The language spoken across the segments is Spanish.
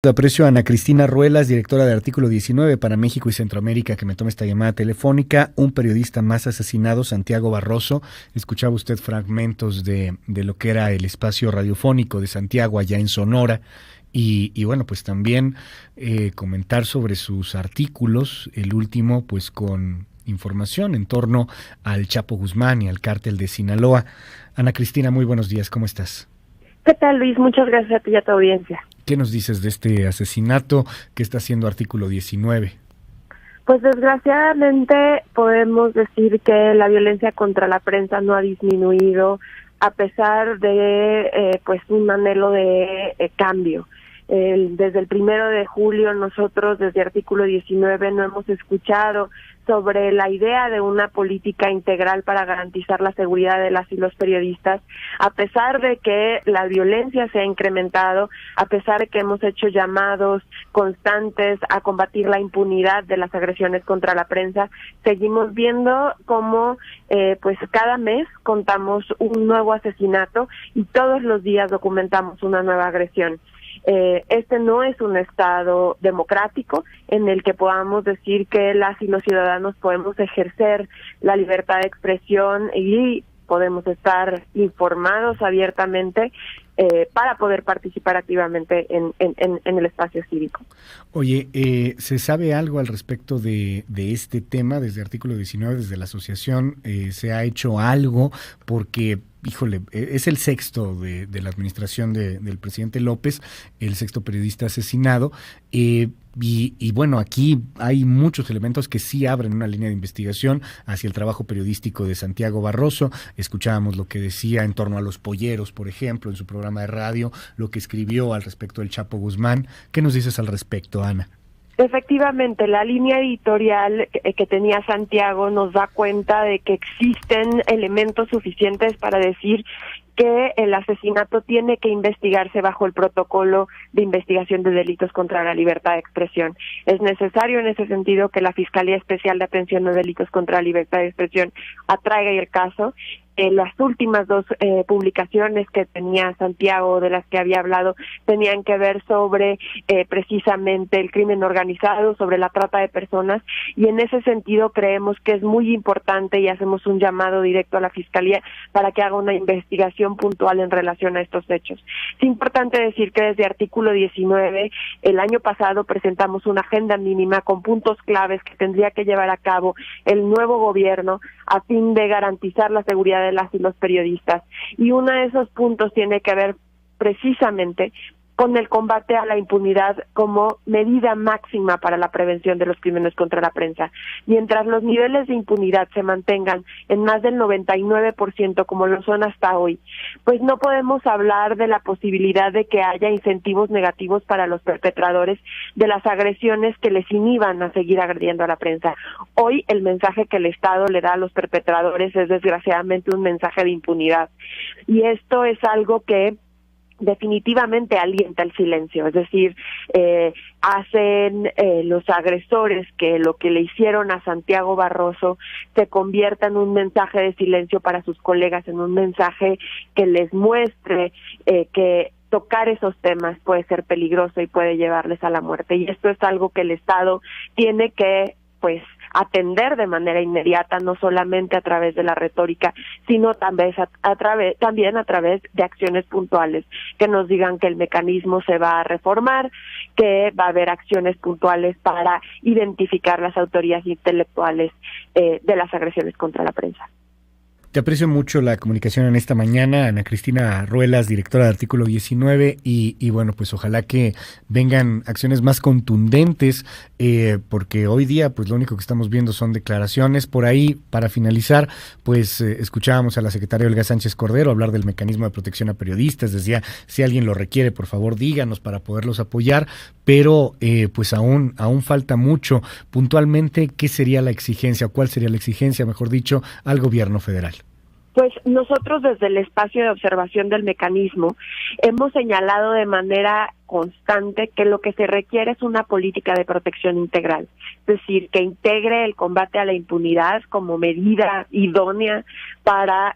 Aprecio a Ana Cristina Ruelas, directora de Artículo 19 para México y Centroamérica, que me toma esta llamada telefónica. Un periodista más asesinado, Santiago Barroso. Escuchaba usted fragmentos de lo que era el espacio radiofónico de Santiago allá en Sonora. Y bueno, pues también comentar sobre sus artículos, el último pues con información en torno al Chapo Guzmán y al cártel de Sinaloa. Ana Cristina, muy buenos días, ¿cómo estás? ¿Qué tal, Luis? Muchas gracias a ti y a tu audiencia. ¿Qué nos dices de este asesinato que está haciendo Artículo 19? Pues desgraciadamente podemos decir que la violencia contra la prensa no ha disminuido a pesar de pues un anhelo de cambio. Desde el 1 de julio nosotros desde Artículo 19 no hemos escuchado sobre la idea de una política integral para garantizar la seguridad de las y los periodistas, a pesar de que la violencia se ha incrementado, a pesar de que hemos hecho llamados constantes a combatir la impunidad de las agresiones contra la prensa, seguimos viendo cómo pues cada mes contamos un nuevo asesinato y todos los días documentamos una nueva agresión. Este no es un estado democrático en el que podamos decir que las y los ciudadanos podemos ejercer la libertad de expresión y podemos estar informados abiertamente para poder participar activamente en el espacio cívico. Oye, ¿se sabe algo al respecto de este tema desde Artículo 19, desde la asociación? ¿Se ha hecho algo? Porque, híjole, es el sexto de la administración del presidente López, el sexto periodista asesinado, y bueno, aquí hay muchos elementos que sí abren una línea de investigación hacia el trabajo periodístico de Santiago Barroso. Escuchábamos lo que decía en torno a los polleros, por ejemplo, en su programa de radio, lo que escribió al respecto del Chapo Guzmán. ¿Qué nos dices al respecto, Ana? Efectivamente, la línea editorial que tenía Santiago nos da cuenta de que existen elementos suficientes para decir que el asesinato tiene que investigarse bajo el protocolo de investigación de delitos contra la libertad de expresión. Es necesario en ese sentido que la Fiscalía Especial de Atención a Delitos contra la Libertad de Expresión atraiga el caso. Las últimas dos publicaciones que tenía Santiago, de las que había hablado, tenían que ver sobre precisamente el crimen organizado, sobre la trata de personas, y en ese sentido creemos que es muy importante y hacemos un llamado directo a la Fiscalía para que haga una investigación puntual en relación a estos hechos. Es importante decir que desde Artículo 19, el año pasado presentamos una agenda mínima con puntos claves que tendría que llevar a cabo el nuevo gobierno a fin de garantizar la seguridad de las y los periodistas. Y uno de esos puntos tiene que ver precisamente con el combate a la impunidad como medida máxima para la prevención de los crímenes contra la prensa. Mientras los niveles de impunidad se mantengan en más del 99% como lo son hasta hoy, pues no podemos hablar de la posibilidad de que haya incentivos negativos para los perpetradores de las agresiones que les inhiban a seguir agrediendo a la prensa. Hoy el mensaje que el Estado le da a los perpetradores es desgraciadamente un mensaje de impunidad. Y esto es algo que definitivamente alienta el silencio, es decir, hacen los agresores que lo que le hicieron a Santiago Barroso se convierta en un mensaje de silencio para sus colegas, en un mensaje que les muestre que tocar esos temas puede ser peligroso y puede llevarles a la muerte. Y esto es algo que el Estado tiene que, pues, atender de manera inmediata, no solamente a través de la retórica, sino también a través de acciones puntuales que nos digan que el mecanismo se va a reformar, que va a haber acciones puntuales para identificar las autorías intelectuales de las agresiones contra la prensa. Te aprecio mucho la comunicación en esta mañana, Ana Cristina Ruelas, directora de Artículo 19, y bueno, pues ojalá que vengan acciones más contundentes, porque hoy día pues lo único que estamos viendo son declaraciones. Por ahí, para finalizar, pues escuchábamos a la secretaria Olga Sánchez Cordero hablar del mecanismo de protección a periodistas. Decía, si alguien lo requiere, por favor díganos para poderlos apoyar, pero pues aún falta mucho. Puntualmente, ¿qué sería la exigencia, cuál sería la exigencia, mejor dicho, al gobierno federal? Pues nosotros desde el espacio de observación del mecanismo hemos señalado de manera constante que lo que se requiere es una política de protección integral, es decir, que integre el combate a la impunidad como medida idónea para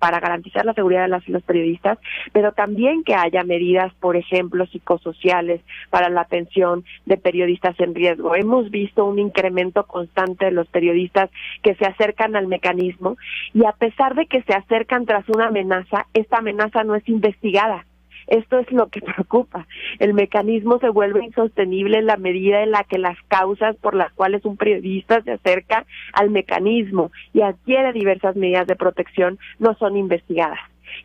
garantizar la seguridad de las y los periodistas, pero también que haya medidas, por ejemplo, psicosociales para la atención de periodistas en riesgo. Hemos visto un incremento constante de los periodistas que se acercan al mecanismo y a pesar de que se acercan tras una amenaza, esta amenaza no es investigada. Esto es lo que preocupa. El mecanismo se vuelve insostenible en la medida en la que las causas por las cuales un periodista se acerca al mecanismo y adquiere diversas medidas de protección no son investigadas.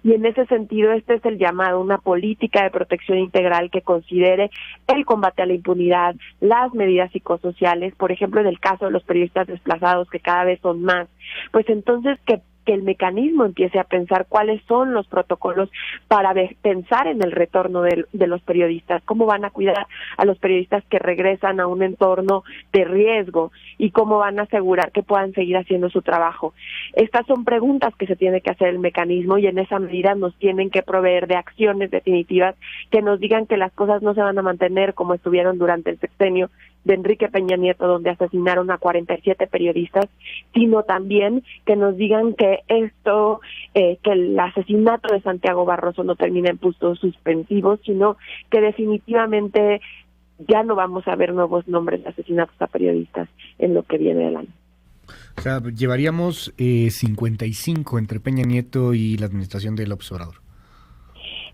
Y en ese sentido, este es el llamado, una política de protección integral que considere el combate a la impunidad, las medidas psicosociales, por ejemplo, en el caso de los periodistas desplazados, que cada vez son más, pues entonces que el mecanismo empiece a pensar cuáles son los protocolos para pensar en el retorno de los periodistas, cómo van a cuidar a los periodistas que regresan a un entorno de riesgo y cómo van a asegurar que puedan seguir haciendo su trabajo. Estas son preguntas que se tiene que hacer el mecanismo y en esa medida nos tienen que proveer de acciones definitivas que nos digan que las cosas no se van a mantener como estuvieron durante el sexenio de Enrique Peña Nieto, donde asesinaron a 47 periodistas, sino también que nos digan que que el asesinato de Santiago Barroso no termina en puntos suspensivos, sino que definitivamente ya no vamos a ver nuevos nombres de asesinatos a periodistas en lo que viene del año. O sea, llevaríamos 55 entre Peña Nieto y la administración de López Obrador.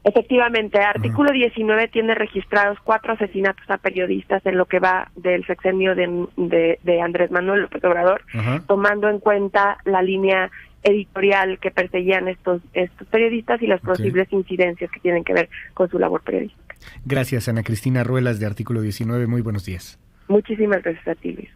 Efectivamente, artículo 19 tiene registrados 4 asesinatos a periodistas en lo que va del sexenio de Andrés Manuel López Obrador, tomando en cuenta la línea editorial que perseguían estos periodistas y las posibles incidencias que tienen que ver con su labor periodística. Gracias, Ana Cristina Ruelas, de Artículo 19. Muy buenos días. Muchísimas gracias a ti, Luis.